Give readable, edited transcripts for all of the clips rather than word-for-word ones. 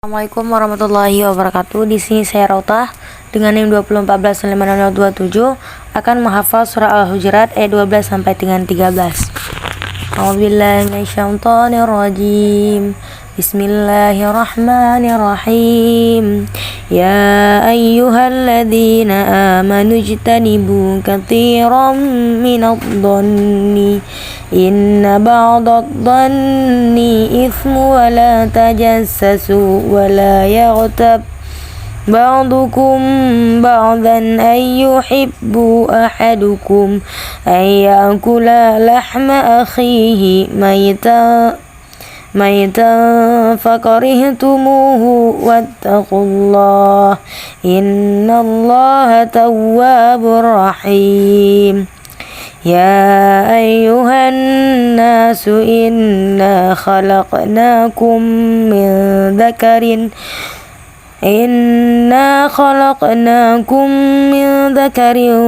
Assalamualaikum warahmatullahi wabarakatuh. Di sini saya Rautah dengan NIM 2014-50027 akan menghafal surah Al-Hujurat ayat 12 sampai dengan 13. A'udzubillahi minasyaitonirrajim. Bismillahirrahmanirrahim. Ya ayyuhalladzina amanu ijtanibu katsiran minadh-dhanni inna ba'dadh-dhanni ithmu wa la tajassasu wa la yaghtab ba'dukum ba'dan ay yuhibbu ahadukum ay ya'kula lahma akhihi maytan fakarihtumuhu wattaqullah innallaha tawwabur rahim. Ya ayyuhan nasu inna khalaqnakum min dhakarin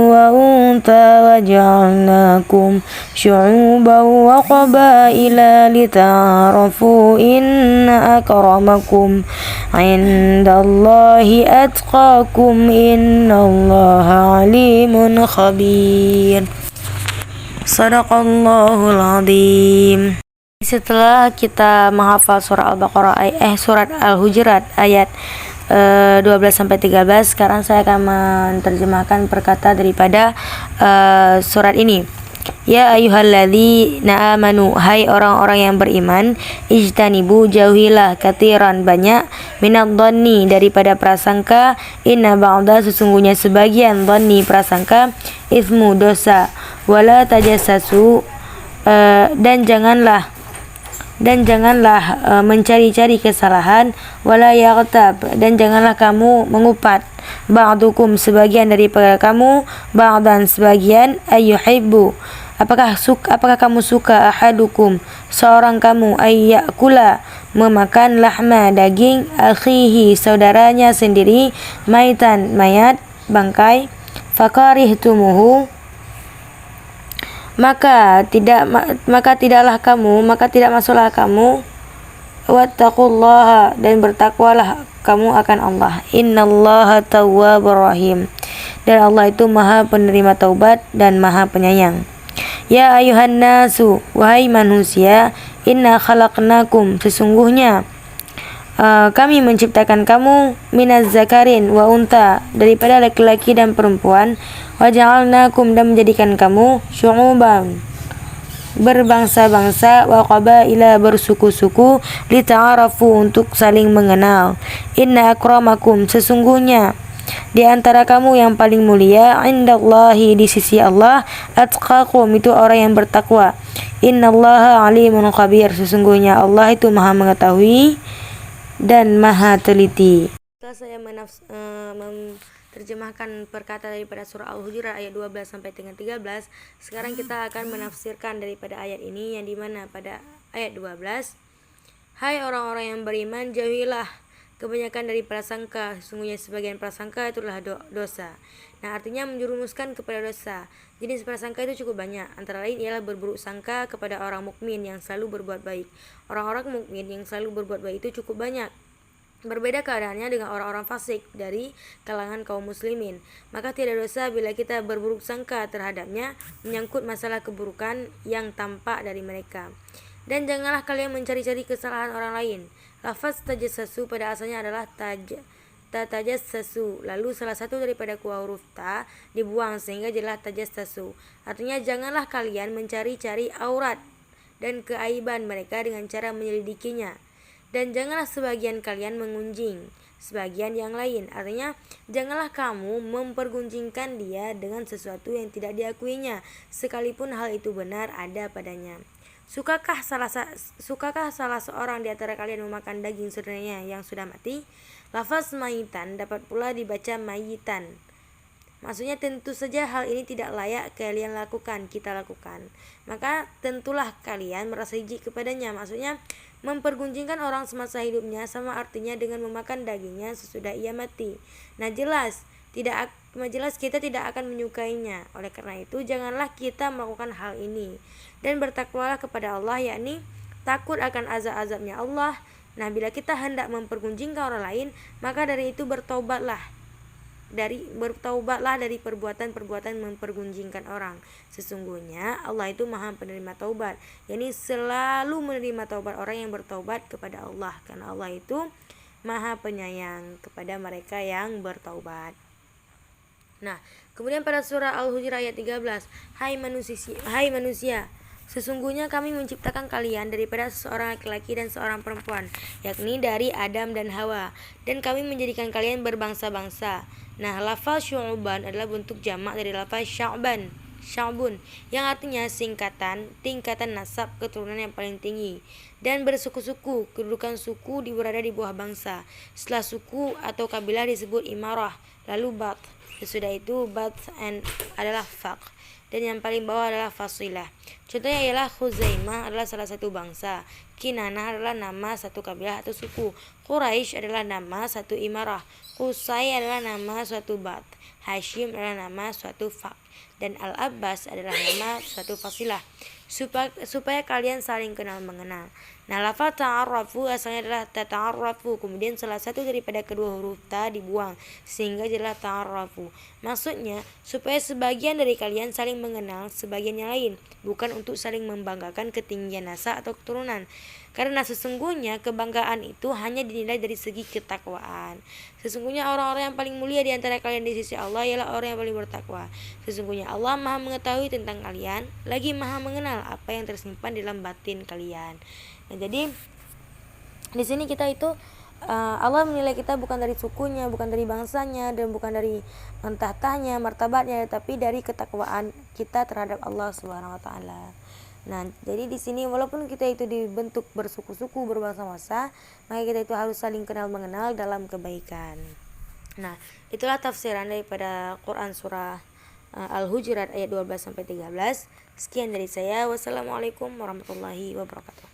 wa untha wa ja'alnakum syu'uban wa qabaila lita'arafu inna akramakum 'indallahi atqakum innallaha 'alimun khabir. Shadaqallahul azim. Setelah kita menghafal surat Al-Hujurat ayat 12 sampai 13, sekarang saya akan menerjemahkan perkata daripada surat ini. Ya ayyuhalladzina amanu, hai orang-orang yang beriman, ijtanibu, jauhilah, katiran, banyak, minadh-dhanni, daripada prasangka, inna ba'da, sesungguhnya sebagian, dhanni, prasangka, ithmu, dosa, wala tajassasu, dan janganlah mencari-cari kesalahan, wala yaghtab, dan janganlah kamu mengupat, ba'dukum, sebagian daripada kamu, ba'dan, sebagian, ayyuhibbu, apakah kamu suka, ahadukum, seorang kamu, ayyakula, memakan, lahma, daging, akhihi, saudaranya sendiri, maitan, mayat, bangkai, fakarihtumuhu, maka tidak masuklah kamu, wattaqullaha, dan bertakwalah kamu akan Allah, innallaha tawwabur rahim, dan Allah itu maha penerima taubat dan maha penyayang. Ya ayuhan nasu, wahai manusia, inna khalaqnakum, sesungguhnya kami menciptakan kamu, minaz zakarin wa unta, daripada laki-laki dan perempuan, wa ja'alnakum, dan menjadikan kamu, syu'uban, berbangsa-bangsa, wa qabaila, bersuku-suku, lita'arafu, untuk saling mengenal. Inna akramakum, sesungguhnya di antara kamu yang paling mulia, indallahi, di sisi Allah, atqakum, itu orang yang bertakwa. Innallaha alimun khabir, sesungguhnya Allah itu maha mengetahui dan maha teliti. Setelah saya menerjemahkan perkata daripada surah Al-Hujurat ayat 12 sampai dengan 13, sekarang kita akan menafsirkan daripada ayat ini, yang dimana pada ayat 12, hai orang-orang yang beriman, jauhilah kebanyakan dari prasangka, sesungguhnya sebagian prasangka itulah dosa. Nah, artinya menjerumuskan kepada dosa. Jenis prasangka itu cukup banyak, antara lain ialah berburuk sangka kepada orang mukmin yang selalu berbuat baik. Orang-orang mukmin yang selalu berbuat baik itu cukup banyak. Berbeda keadaannya dengan orang-orang fasik dari kalangan kaum muslimin. Maka tidak dosa bila kita berburuk sangka terhadapnya, menyangkut masalah keburukan yang tampak dari mereka. Dan janganlah kalian mencari-cari kesalahan orang lain. Lafaz tajassasu pada asalnya adalah tajassasu, lalu salah satu daripada huruf ta dibuang sehingga jadilah tajassasu. Artinya janganlah kalian mencari-cari aurat dan keaiban mereka dengan cara menyelidikinya. Dan janganlah sebagian kalian mengunjing sebagian yang lain. Artinya janganlah kamu mempergunjingkan dia dengan sesuatu yang tidak diakuinya, sekalipun hal itu benar ada padanya. Sukakah salah seorang di antara kalian memakan daging saudaranya yang sudah mati? Lafaz maitan dapat pula dibaca mayitan. Maksudnya tentu saja hal ini tidak layak kita lakukan. Maka tentulah kalian merasa jijik kepadanya. Maksudnya mempergunjingkan orang semasa hidupnya sama artinya dengan memakan dagingnya sesudah ia mati. Nah, jelas kita tidak akan menyukainya. Oleh karena itu janganlah kita melakukan hal ini. Dan bertakwalah kepada Allah, yakni takut akan azab-azabnya Allah, Nah, bila kita hendak mempergunjingkan orang lain, maka dari itu bertaubatlah dari perbuatan-perbuatan mempergunjingkan orang. Sesungguhnya Allah itu Maha penerima taubat, yakni selalu menerima taubat orang yang bertaubat kepada Allah, karena Allah itu Maha penyayang kepada mereka yang bertaubat. Nah, kemudian pada surah Al-Hujurat ayat 13, hai manusia, sesungguhnya kami menciptakan kalian daripada seorang laki-laki dan seorang perempuan, yakni dari Adam dan Hawa, dan kami menjadikan kalian berbangsa-bangsa. Nah, lafaz syu'ban adalah bentuk jamak dari lafaz sya'bun, yang artinya tingkatan nasab keturunan yang paling tinggi, dan bersuku-suku, kedudukan suku berada di bawah bangsa. Setelah suku atau kabilah disebut imarah, lalu bat, sesudah itu bat adalah faq, dan yang paling bawah adalah fasilah. Contohnya ialah Khuzaimah adalah salah satu bangsa, Kinanah adalah nama satu kabilah atau suku, Quraisy adalah nama satu imarah, Qusay adalah nama suatu bat, Hashim adalah nama suatu faq, dan Al-Abbas adalah nama suatu fasilah, supaya kalian saling kenal mengenal. Nah, lafaz ta'arrafu asalnya adalah tata'arrafu, kemudian salah satu daripada kedua huruf ta dibuang sehingga jadilah ta'arrafu. Maksudnya supaya sebagian dari kalian saling mengenal sebagian yang lain, bukan untuk saling membanggakan ketinggian nasab atau keturunan. Karena sesungguhnya kebanggaan itu hanya dinilai dari segi ketakwaan. Sesungguhnya orang-orang yang paling mulia di antara kalian di sisi Allah ialah orang yang paling bertakwa. Sesungguhnya Allah Maha mengetahui tentang kalian, lagi Maha mengenal apa yang tersimpan dalam batin kalian. Nah, jadi di sini kita itu Allah menilai kita bukan dari sukunya, bukan dari bangsanya, dan bukan dari tahtanya, martabatnya, tapi dari ketakwaan kita terhadap Allah Subhanahu wa taala. Nah, jadi di sini walaupun kita itu dibentuk bersuku-suku, berbangsa-bangsa, maka kita itu harus saling kenal mengenal dalam kebaikan. Nah, itulah tafsiran daripada Quran surah Al-Hujurat ayat 12 sampai 13. Sekian dari saya. Wassalamualaikum warahmatullahi wabarakatuh.